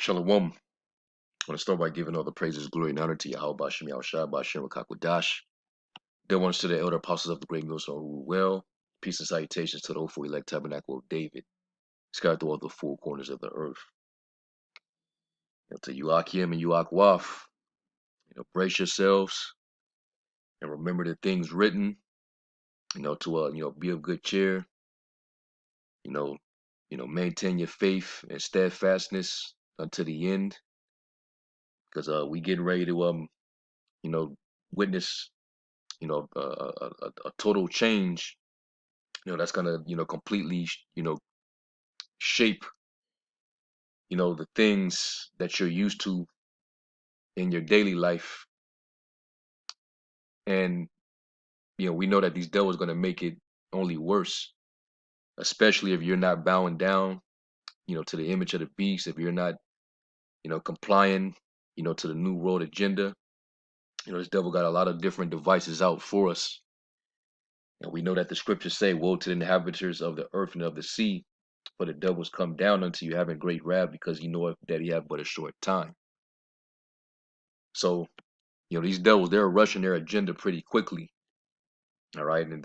Shalom. I want to start by giving all the praises, glory, and honor to Yahweh Bashem Yahushua Bashem Rakakwadash. Dear ones to the elder apostles of the great millstone who rule well. Peace and salutations to the hopeful elect tabernacle of David, scattered throughout the four corners of the earth. To Yuakim and Yuakwaf, brace yourselves and remember the things written. To be of good cheer. Maintain your faith and steadfastness unto the end, because we getting ready to witness a total change, that's gonna, completely, shape, the things that you're used to in your daily life. And, we know that these devils gonna make it only worse, especially if you're not bowing down, to the image of the beast, if you're not, complying, to the new world agenda. This devil got a lot of different devices out for us. And we know that the scriptures say, woe to the inhabitants of the earth and of the sea, for the devils come down unto you having great wrath, because you know that he have but a short time. So, these devils, they're rushing their agenda pretty quickly. All right. And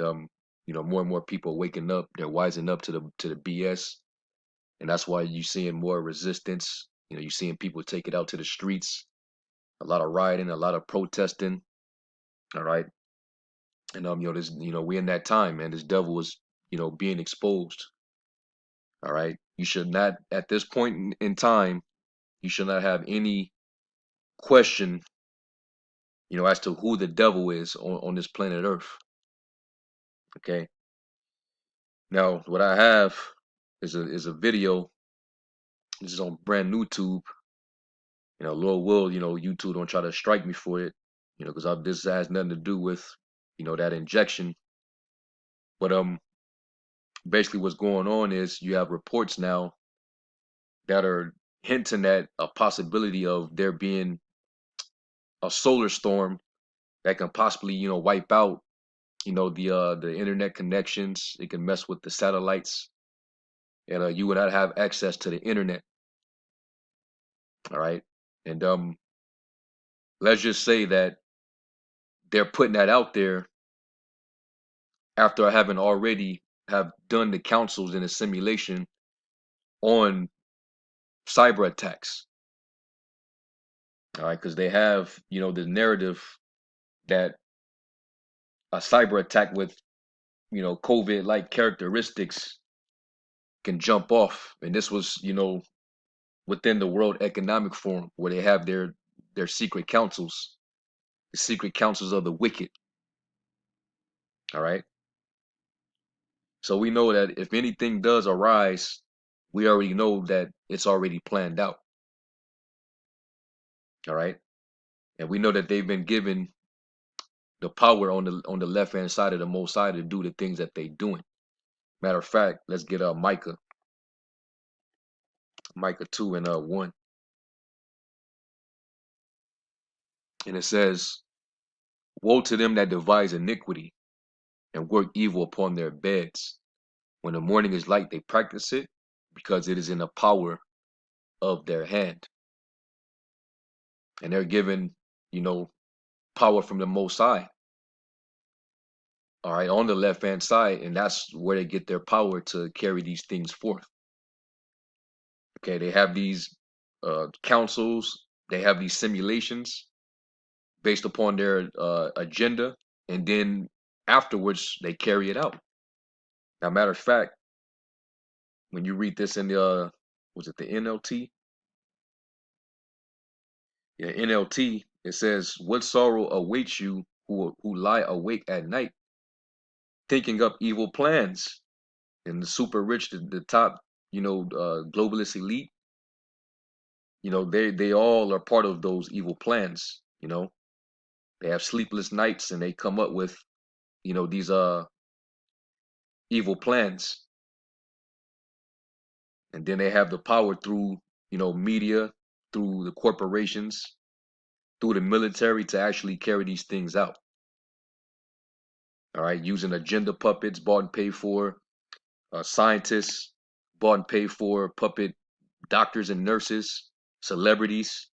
more and more people are waking up, they're wising up to the BS. And that's why you're seeing more resistance. You're seeing people take it out to the streets, a lot of rioting, a lot of protesting. All right. And we're in that time, man. This devil is, being exposed. All right. You should not, at this point in time, you should not have any question, as to who the devil is on this planet Earth. Okay. Now, what I have is a video. This is on brand new tube. Lord will, YouTube don't try to strike me for it, because this has nothing to do with, that injection. But basically what's going on is you have reports now that are hinting at a possibility of there being a solar storm that can possibly, wipe out, the internet connections. It can mess with the satellites, and you would not have access to the internet. All right. And let's just say that they're putting that out there after having already have done the councils in a simulation on cyber attacks. All right, because they have, the narrative that a cyber attack with, COVID-like characteristics can jump off. And this was, within the World Economic Forum, where they have their secret councils, the secret councils of the wicked. All right. So we know that if anything does arise, we already know that it's already planned out. All right. And we know that they've been given the power on the left hand side of the Most High to do the things that they're doing. Matter of fact, let's get Micah 2 and 1. And it says, woe to them that devise iniquity and work evil upon their beds. When the morning is light, they practice it, because it is in the power of their hand. And they're given, power from the Most High. All right, on the left hand side, and that's where they get their power to carry these things forth. Okay, they have these councils, they have these simulations based upon their agenda, and then afterwards they carry it out. Now, matter of fact, when you read this in the was it the NLT? Yeah, NLT. It says, "What sorrow awaits you who lie awake at night, thinking up evil plans." And the super rich, the top, globalist elite, they all are part of those evil plans. They have sleepless nights, and they come up with, these evil plans. And then they have the power through, media, through the corporations, through the military, to actually carry these things out. All right, using agenda puppets, bought and paid for, scientists, bought and paid for, puppet doctors and nurses, celebrities.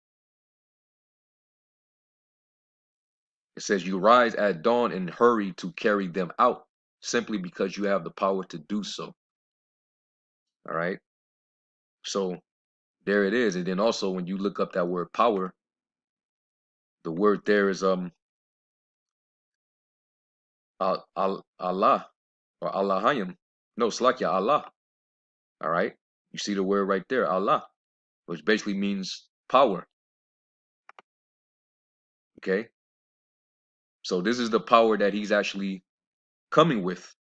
It says you rise at dawn and hurry to carry them out simply because you have the power to do so. All right. So there it is. And then also when you look up that word power, the word there is Allah or Allahayim. No, Slakia, Allah. All right. You see the word right there, Allah, which basically means power. Okay. So this is the power that he's actually coming with.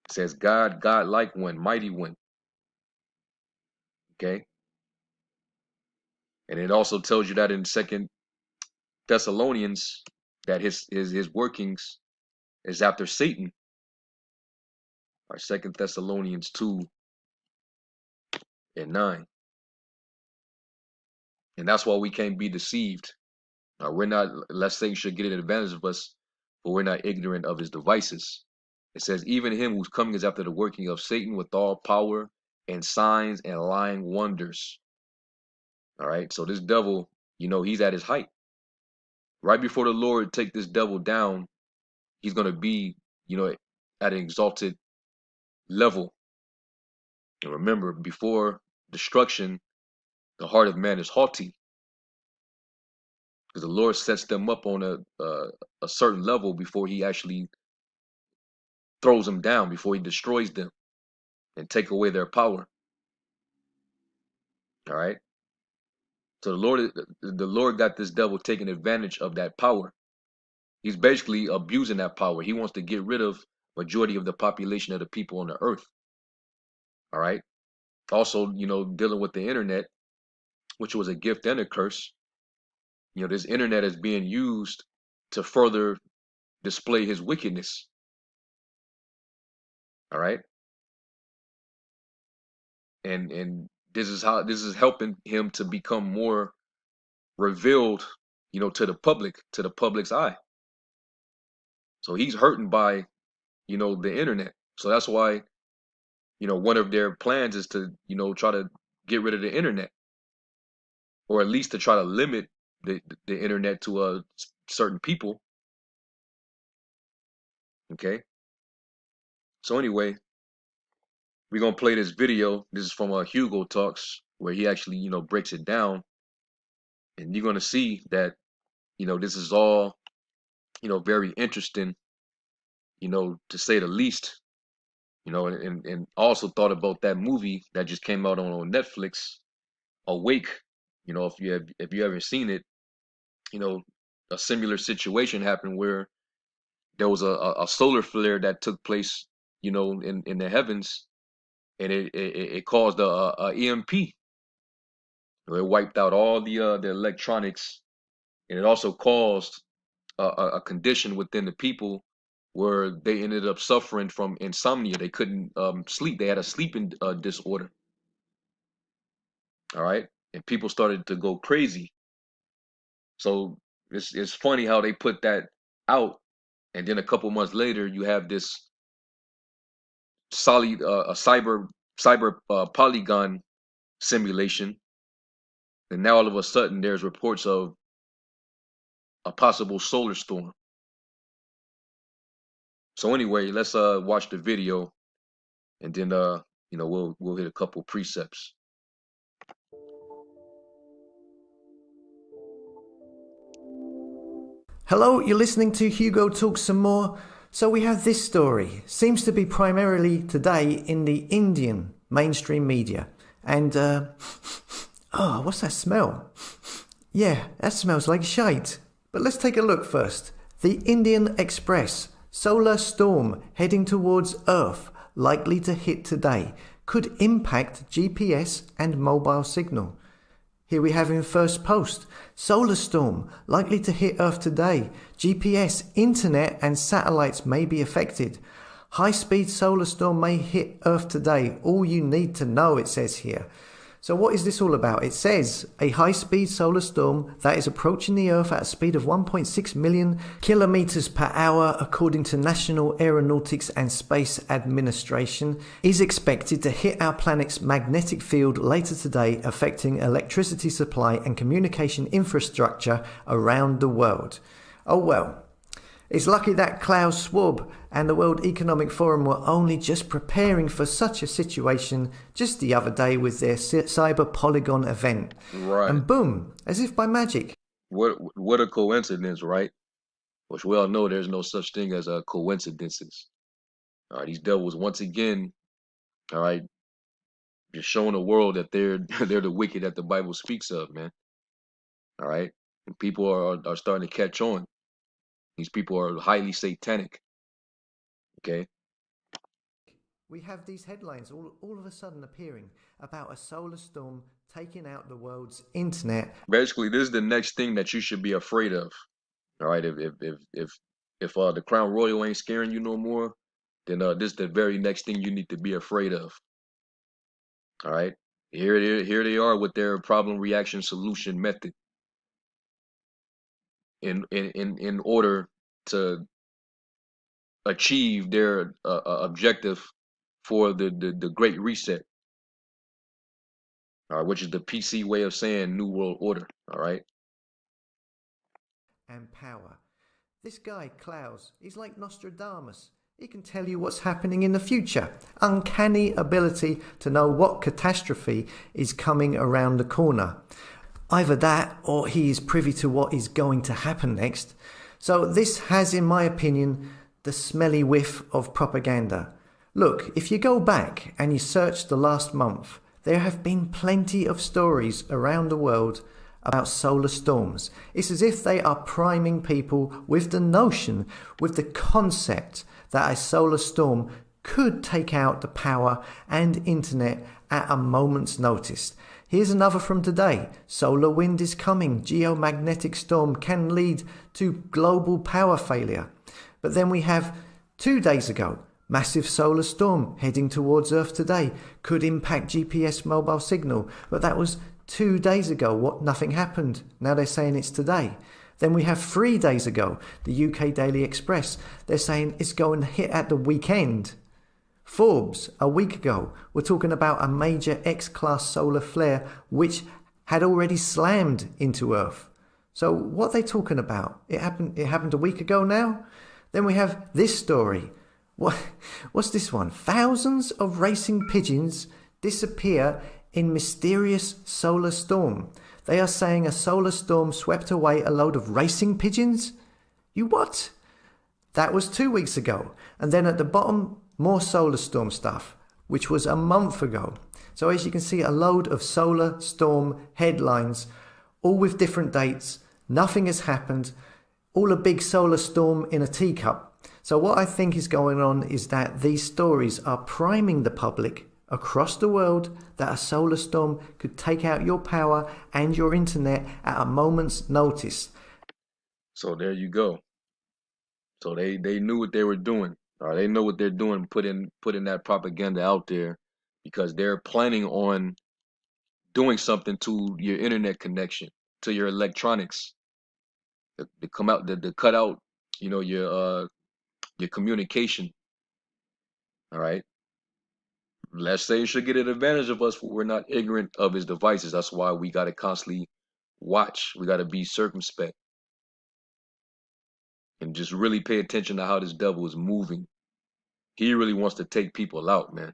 It says God, God-like one, mighty one. Okay. And it also tells you that in Second Thessalonians that his workings is after Satan. Or Second Thessalonians 2:9. And that's why we can't be deceived. We're not, lest Satan should get an advantage of us, but we're not ignorant of his devices. It says, even him whose coming is after the working of Satan with all power and signs and lying wonders. All right. So this devil, he's at his height. Right before the Lord take this devil down, he's going to be, at an exalted level. And remember, before destruction, the heart of man is haughty. Because the Lord sets them up on a certain level before he actually throws them down, before he destroys them and take away their power. All right. So the Lord got this devil taking advantage of that power. He's basically abusing that power. He wants to get rid of majority of the population of the people on the earth. All right. Also, dealing with the internet, which was a gift and a curse. This internet is being used to further display his wickedness. All right. And this is helping him to become more revealed, to the public's eye. So he's hurting by, the internet. So that's why, one of their plans is to, try to get rid of the internet, or at least to try to limit the internet to certain people. Okay. So anyway, we're gonna play this video. This is from Hugo Talks, where he actually, breaks it down, and you're gonna see that, this is all, very interesting, to say the least. And also thought about that movie that just came out on Netflix, Awake. If you ever seen it, a similar situation happened where there was a solar flare that took place, in the heavens, and it caused a EMP. It wiped out all the electronics, and it also caused a condition within the people where they ended up suffering from insomnia. They couldn't sleep. They had a sleeping disorder. All right, and people started to go crazy. So it's funny how they put that out, and then a couple months later, you have this solid a cyber Polygon simulation, and now all of a sudden there's reports of a possible solar storm. So anyway, let's watch the video, and then we'll hit a couple precepts. Hello, you're listening to Hugo Talks Some More. So we have this story. Seems to be primarily today in the Indian mainstream media. And, oh, what's that smell? Yeah, that smells like shite. But let's take a look first. The Indian Express. Solar storm heading towards Earth, likely to hit today. Could impact GPS and mobile signal. Here we have in first post, solar storm likely to hit Earth today. GPS, internet and satellites may be affected. High-speed solar storm may hit Earth today. All you need to know, it says here. So, what is this all about? It says a high speed solar storm that is approaching the Earth at a speed of 1.6 million kilometers per hour, according to National Aeronautics and Space Administration, is expected to hit our planet's magnetic field later today, affecting electricity supply and communication infrastructure around the world. Oh well. It's lucky that Klaus Schwab and the World Economic Forum were only just preparing for such a situation just the other day with their Cyber Polygon event. Right. And boom, as if by magic. What a coincidence, right? Which we all know there's no such thing as coincidences. All right, these devils once again, all right, just showing the world that they're they're the wicked that the Bible speaks of, man. All right, and people are starting to catch on. These people are highly satanic. Okay, We have these headlines all of a sudden appearing about a solar storm taking out the world's internet. basically, this is the next thing that you should be afraid of. All right, if the Crown Royal ain't scaring you no more, then this is the very next thing you need to be afraid of. All right, here they are with their problem reaction solution method in order to achieve their objective for the Great Reset, all right, which is the PC way of saying New World Order. All right, And power. This guy, Klaus, he's like Nostradamus. He can tell you what's happening in the future. Uncanny ability to know what catastrophe is coming around the corner. Either that or he is privy to what is going to happen next. So this has, in my opinion, the smelly whiff of propaganda. Look, if you go back and you search the last month, there have been plenty of stories around the world about solar storms. It's as if they are priming people with the notion, with the concept that a solar storm could take out the power and internet at a moment's notice. Here's another from today. Solar wind is coming. Geomagnetic storm can lead to global power failure. But then we have 2 days ago, massive solar storm heading towards Earth today. Could impact GPS mobile signal. But that was 2 days ago. Nothing happened. Now they're saying it's today. Then we have 3 days ago, the UK Daily Express. They're saying it's going to hit at the weekend. Forbes, a week ago, were talking about a major X-class solar flare which had already slammed into Earth. So what are they talking about? It happened a week ago now? Then we have this story. What's this one? Thousands of racing pigeons disappear in mysterious solar storm. They are saying a solar storm swept away a load of racing pigeons? You what? That was 2 weeks ago. And then at the bottom, more solar storm stuff, which was a month ago. So as you can see, a load of solar storm headlines, all with different dates. Nothing has happened. All a big solar storm in a teacup. So what I think is going on is that these stories are priming the public across the world that a solar storm could take out your power and your internet at a moment's notice. so there you go. So they knew what they were doing. All right, they know what they're doing, putting that propaganda out there because they're planning on doing something to your internet connection, to your electronics, to come out, to cut out, your communication. All right. Let's say you should get an advantage of us, but we're not ignorant of his devices. That's why we got to constantly watch. We got to be circumspect and just really pay attention to how this devil is moving. He really wants to take people out, man.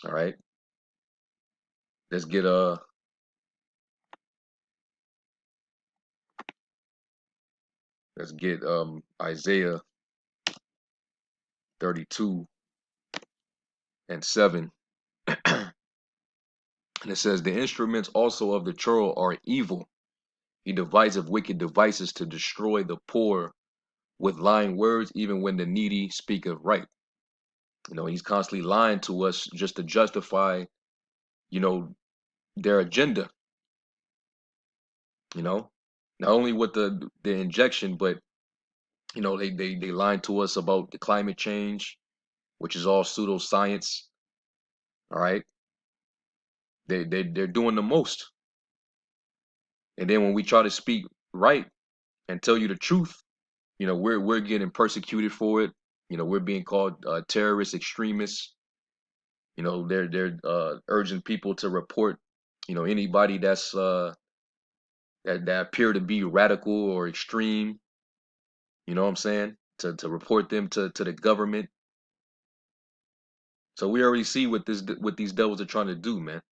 All right. Let's get Isaiah 32 and 7. And it says, the instruments also of the churl are evil. He deviseth wicked devices to destroy the poor with lying words, even when the needy speaketh right. He's constantly lying to us just to justify, you know, their agenda, you know, not only with the injection, but, they lying to us about the climate change, which is all pseudoscience. All right. They're doing the most. And then when we try to speak right and tell you the truth, we're getting persecuted for it. We're being called terrorists, extremists. They're urging people to report, anybody that appear to be radical or extreme. You know what I'm saying? To report them to the government. So we already see what these devils are trying to do, man.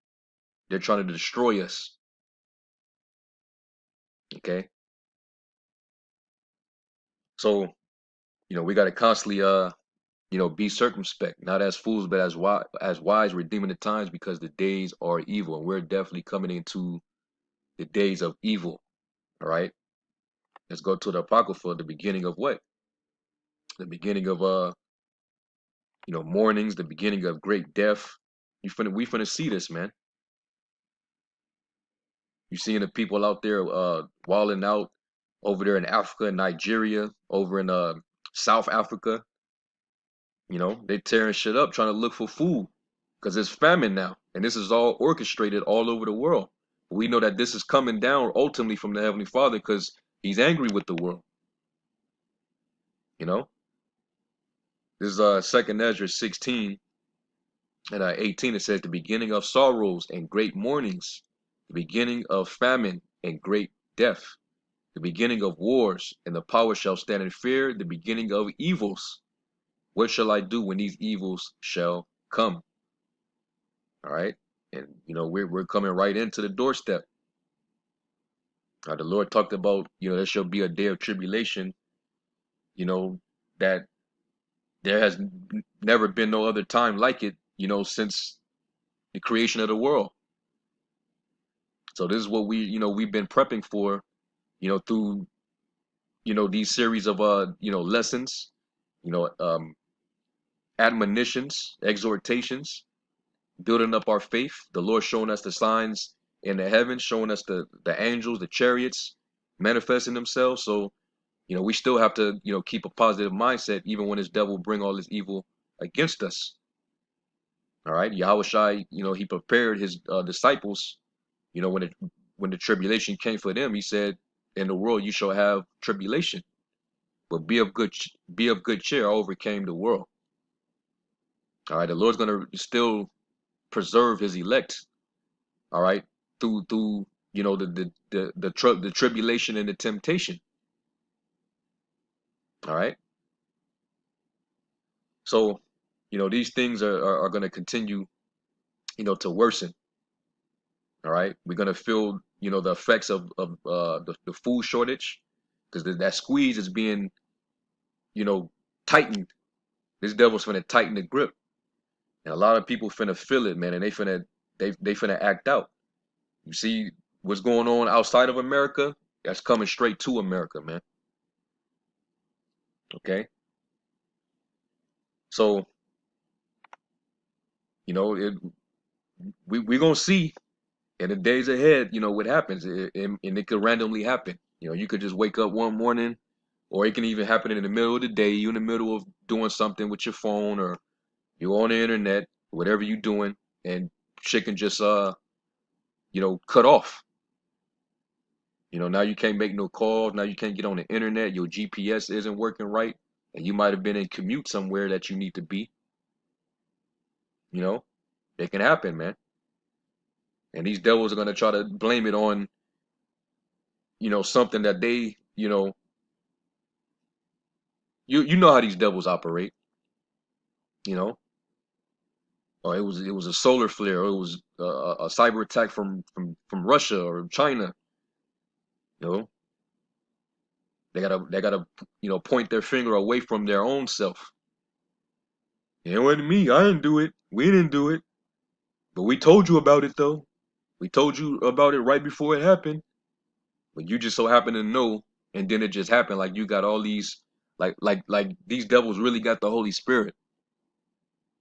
They're trying to destroy us. Okay, so we got to constantly be circumspect, not as fools, but as wise, redeeming the times because the days are evil, and we're definitely coming into the days of evil. All right, let's go to the Apocrypha, the beginning of what? The beginning of mournings, the beginning of great death. We finna see this, man. You seeing the people out there walling out over there in Africa, Nigeria, over in South Africa. They tearing shit up, trying to look for food because it's famine now, and this is all orchestrated all over the world. We know that this is coming down ultimately from the Heavenly Father because He's angry with the world. You know, this is Second Ezra 16 and 18. It says the beginning of sorrows and great mournings, the beginning of famine and great death, the beginning of wars, and the power shall stand in fear, the beginning of evils. What shall I do when these evils shall come? All right. And we're coming right into the doorstep. The Lord talked about, there shall be a day of tribulation, that there has never been no other time like it, since the creation of the world. So this is what we've been prepping for, through, these series of lessons, you know, um, admonitions, exhortations, building up our faith. The Lord showing us the signs in the heavens, showing us the angels, the chariots manifesting themselves. So, we still have to, keep a positive mindset even when this devil bring all this evil against us. All right. Yahweh Shai, he prepared his disciples, when the tribulation came for them, he said, in the world you shall have tribulation, but be of good cheer. I overcame the world. All right. The Lord's gonna still preserve his elect. All right, through the tribulation and the temptation. All right, so these things are going to continue to worsen. All right, we're going to feel the effects of the food shortage because that squeeze is being you know tightened. This devil's finna tighten the grip, and a lot of people finna feel it, man, and they finna act out. You see what's going on outside of America? That's coming straight to America, man. Okay, so it, we gonna see in the days ahead, what happens, and it could randomly happen. You could just wake up one morning, or it can even happen in the middle of the day. You in the middle of doing something with your phone, or you on the internet, whatever you doing, and shit can just cut off. Now you can't make no calls. Now you can't get on the internet. Your GPS isn't working right, and you might have been in commute somewhere that you need to be. You know, it can happen, man. And these devils are gonna try to blame it on something that they you know how these devils operate. You know, it was a solar flare, or it was a cyber attack from Russia or China. You know, they gotta point their finger away from their own self. It wasn't me. I didn't do it. We didn't do it. But we told you about it though. We told you about it right before it happened. But you just so happened to know, and then it just happened. Like you got all these, like these devils really got the Holy Spirit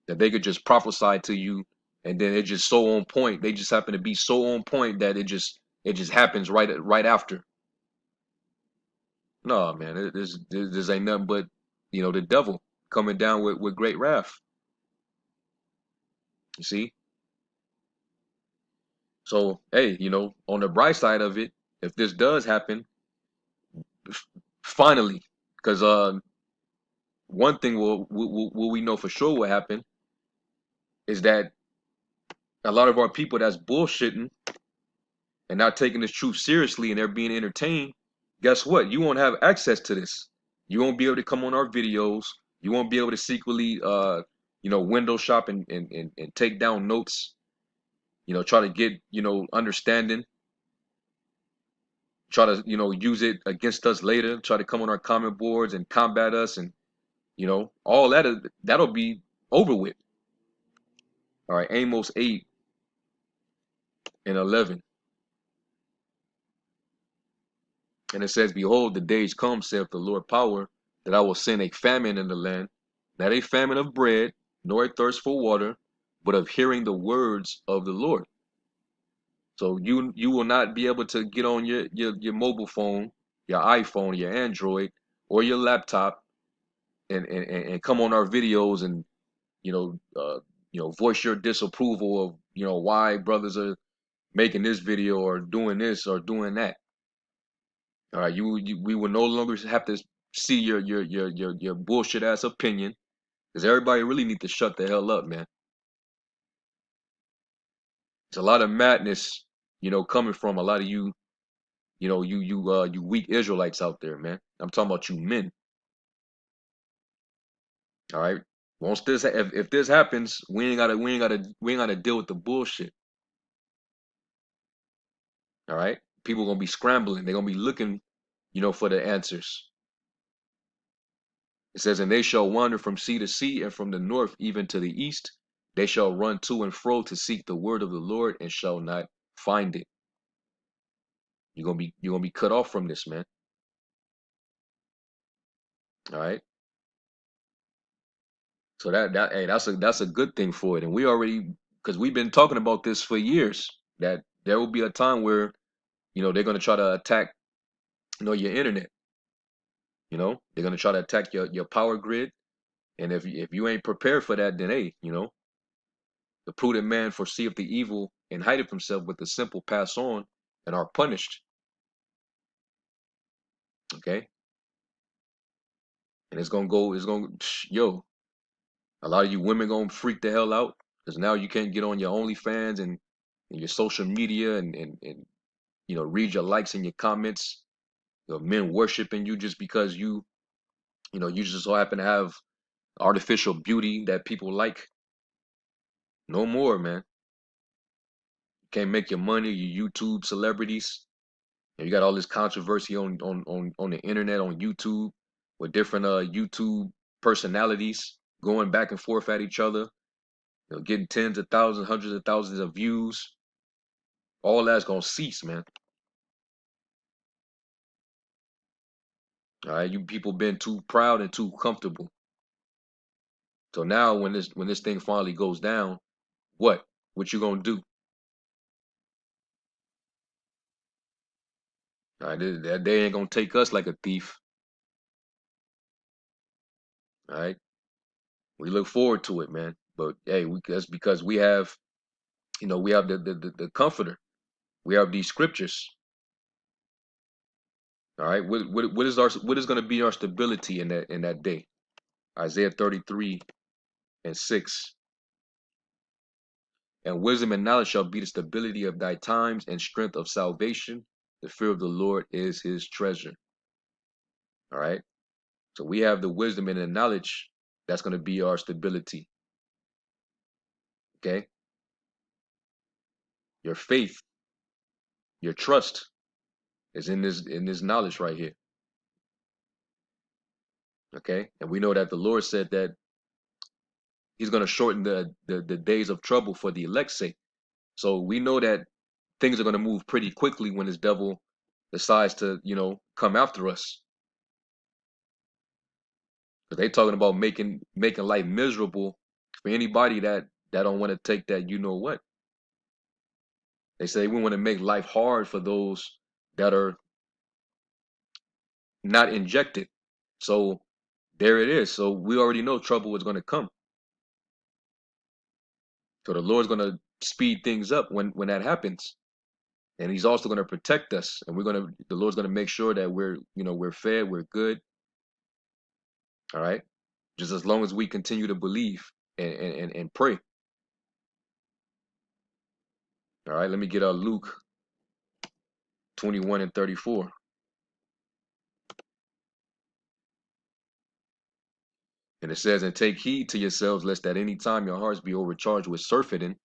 that they could just prophesy to you, and then it just so on point. They just happen to be so on point that it just happens right after. No, man, this ain't nothing but the devil coming down with great wrath. You see, So, hey, on the bright side of it, if this does happen, finally, because one thing will we know for sure will happen is that a lot of our people that's bullshitting and not taking this truth seriously and they're being entertained, guess what? You won't have access to this. You won't be able to come on our videos. You won't be able to secretly window shop and take down notes, try to get, understanding, try to, use it against us later, try to come on our comment boards and combat us and, all that'll be over with. All right, Amos 8 and 11. And it says, Behold, the days come, saith the Lord power, that I will send a famine in the land, not a famine of bread, nor a thirst for water, but of hearing the words of the Lord. So you will not be able to get on your mobile phone, your iPhone, your Android, or your laptop and come on our videos and voice your disapproval of why brothers are making this video or doing this or doing that. All right, we will no longer have to see your bullshit ass opinion because everybody really need to shut the hell up, man. It's a lot of madness, coming from a lot of you, you weak Israelites out there, man. I'm talking about you men. All right. Once this, if this happens, we ain't gotta deal with the bullshit. All right. People gonna be scrambling. They're gonna be looking, for the answers. It says, and they shall wander from sea to sea, and from the north even to the east. They shall run to and fro to seek the word of the Lord, and shall not find it. You're gonna be cut off from this, man. All right. So hey, that's a good thing for it. And we already, because we've been talking about this for years, that there will be a time where, they're gonna try to attack, your internet. They're gonna try to attack your power grid. And if you ain't prepared for that, then hey, the prudent man foreseeth the evil and hideth himself, but the simple pass on and are punished. Okay. And yo, a lot of you women gonna freak the hell out because now you can't get on your OnlyFans and your social media and read your likes and your comments. Men worshiping you just because you just so happen to have artificial beauty that people like. No more, man. You can't make your money, you YouTube celebrities. And you got all this controversy on the internet, on YouTube, with different YouTube personalities going back and forth at each other, getting tens of thousands, hundreds of thousands of views. All that's gonna cease, man. All right, you people been too proud and too comfortable. So now when this thing finally goes down, what you gonna do? All right, that day ain't gonna take us like a thief. All right, we look forward to it, man. But hey, that's because we have the comforter. We have these scriptures. All right, what is going to be our stability in that day? Isaiah 33 and 6. And wisdom and knowledge shall be the stability of thy times and strength of salvation. The fear of the Lord is his treasure. All right. So we have the wisdom and the knowledge that's going to be our stability. Okay. Your faith, your trust is in this knowledge right here. Okay. And we know that the Lord said that he's going to shorten the days of trouble for the elect's sake. So we know that things are going to move pretty quickly when this devil decides to, come after us. Because they talking about making life miserable for anybody that don't want to take that, you know what? They say we want to make life hard for those that are not injected. So there it is. So we already know trouble is going to come. So the Lord's going to speed things up when that happens. and He's also going to protect us, and the Lord's going to make sure that we're fed, we're good. All right, just as long as we continue to believe and pray. All right, let me get Luke 21:34. And it says, "And take heed to yourselves, lest at any time your hearts be overcharged with surfeiting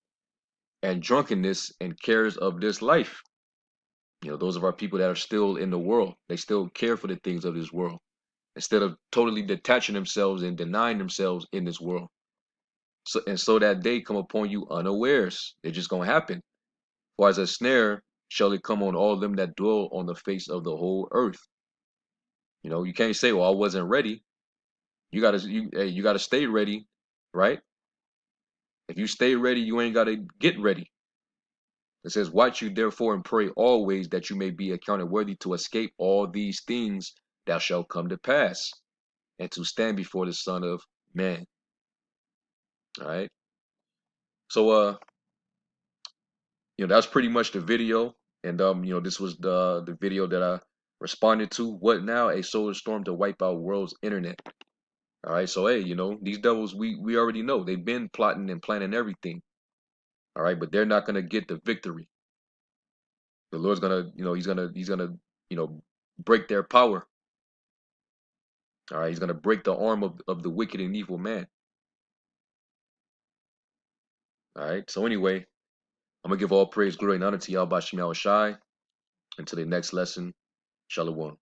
and drunkenness and cares of this life." Those of our people that are still in the world, they still care for the things of this world instead of totally detaching themselves and denying themselves in this world. So that day come upon you unawares. It's just gonna happen. For as a snare shall it come on all them that dwell on the face of the whole earth. You can't say, "Well, I wasn't ready." You gotta stay ready, right? If you stay ready, you ain't gotta get ready. It says, "Watch you therefore and pray always, that you may be accounted worthy to escape all these things that shall come to pass, and to stand before the Son of Man." All right. So that's pretty much the video. And this was the video that I responded to. What now? A solar storm to wipe out world's internet. All right. So hey, these devils, we already know they've been plotting and planning everything. All right, but they're not gonna get the victory. The Lord's gonna, he's gonna, break their power. All right, he's gonna break the arm of the wicked and evil man. All right. So anyway, I'm gonna give all praise, glory, and honor to Yahweh Shai. Until the next lesson, Shalom.